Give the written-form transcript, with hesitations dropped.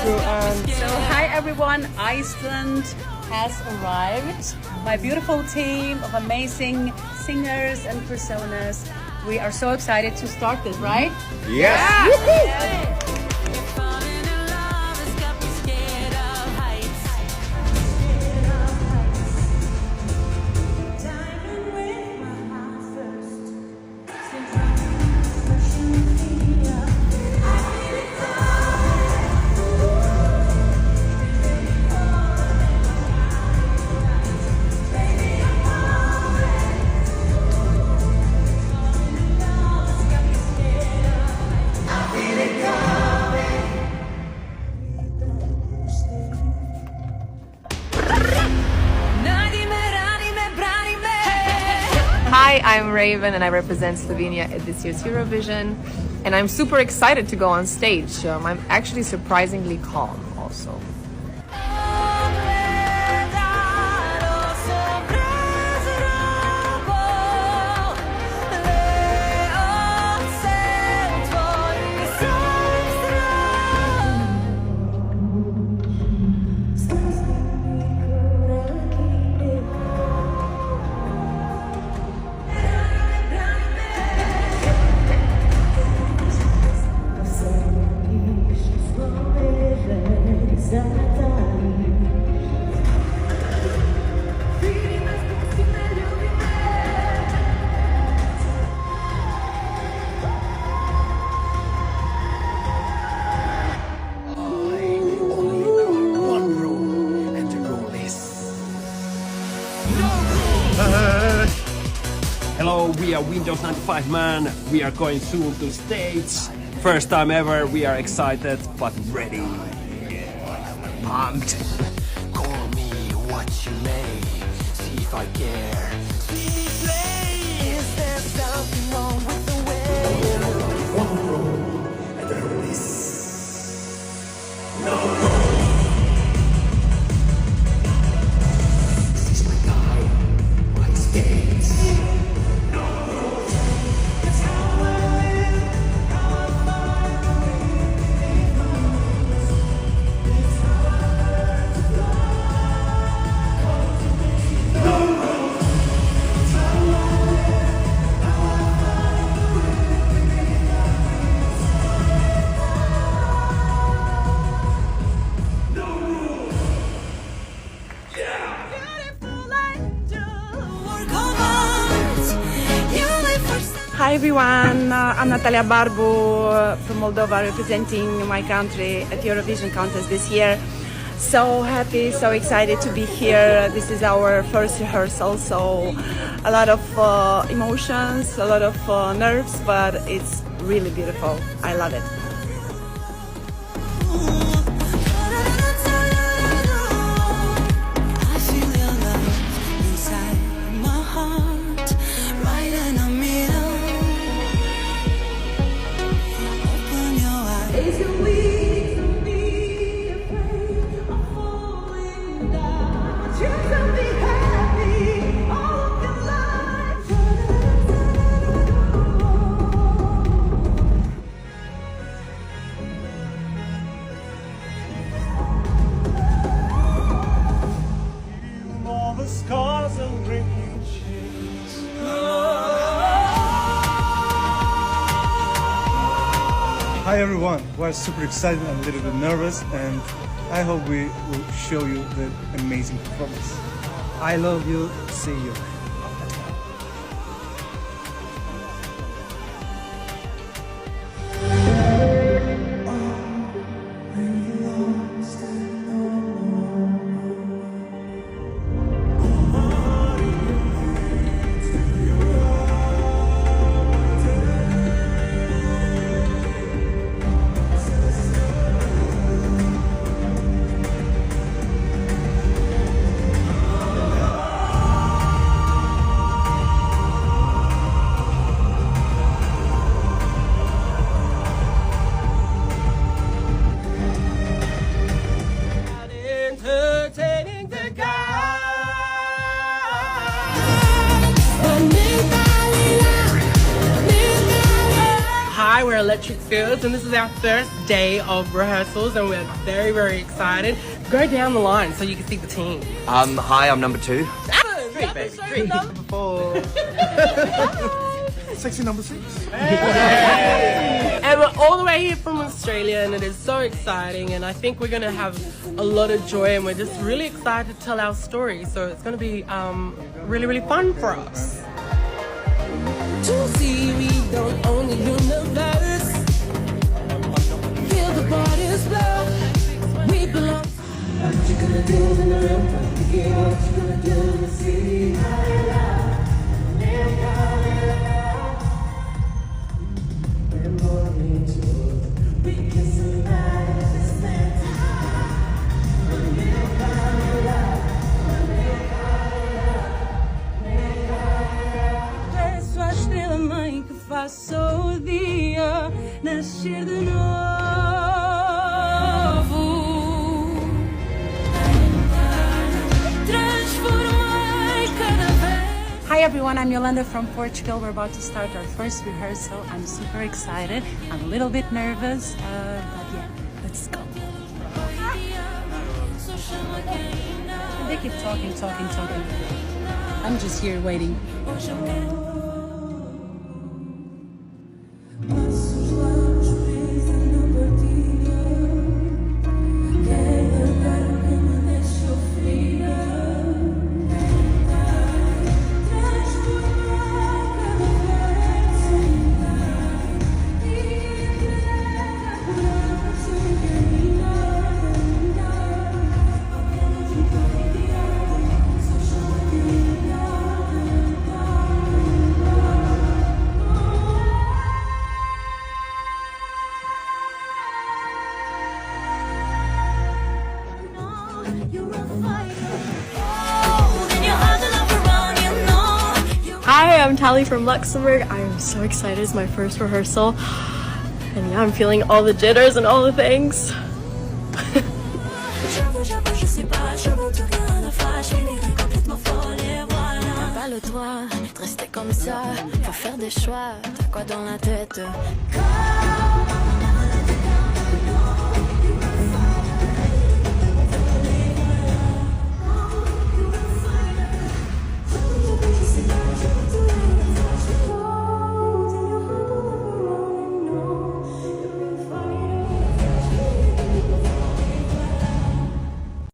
true. And So hi everyone, Iceland has arrived. My beautiful team of amazing singers and personas. We are so excited to start this, right? Yes! Hi, I'm Raven and I represent Slovenia at this year's Eurovision, and I'm super excited to go on stage. I'm actually surprisingly calm also. Hello, we are Windows 95 Man. We are going soon to stage. First time ever, we are excited but ready. Pumped. Call me what you may, see if I care. See me play, is there something wrong with the way? One room and the release. This is my guy, my skates. hi everyone, I'm Natalia Barbu from Moldova, representing my country at Eurovision contest this year. So happy, so excited to be here. This is our first rehearsal, so a lot of emotions, a lot of nerves, but it's really beautiful. I love it. I feel your love inside my heart, right in the middle. Open your eyes. It's a week to be afraid of falling down. Choose to be happy all of your life. All the scars and drinking chains. Hi everyone, we're super excited and a little bit nervous, and I hope we will show you the amazing performance. I love you, see you. Electric Fields, and this is our first day of rehearsals, and we're very, very excited. Go down the line so you can see the team. Hi, I'm number 2. Three, baby, three. Number 4. Sexy number 6. And we're all the way here from Australia, and it is so exciting, and I think we're going to have a lot of joy, and we're just really excited to tell our story, so it's going to be really, really fun for us. To see we don't own the universe. Feel the body's blow. We belong. What you gonna do in the room? What you gonna do to see how you love? Faço o dia nascer de novo. Transformai cada vez. Hi everyone, I'm Yolanda from Portugal. We're about to start our first rehearsal. I'm super excited. I'm a little bit nervous, but yeah, let's go. They keep talking. I'm just here waiting. Hi, I'm Tally from Luxembourg. I am so excited. It's my first rehearsal. And yeah, I'm feeling all the jitters and all the things. Pas le droit de rester comme ça, faut faire des choix, t'as quoi dans la tête?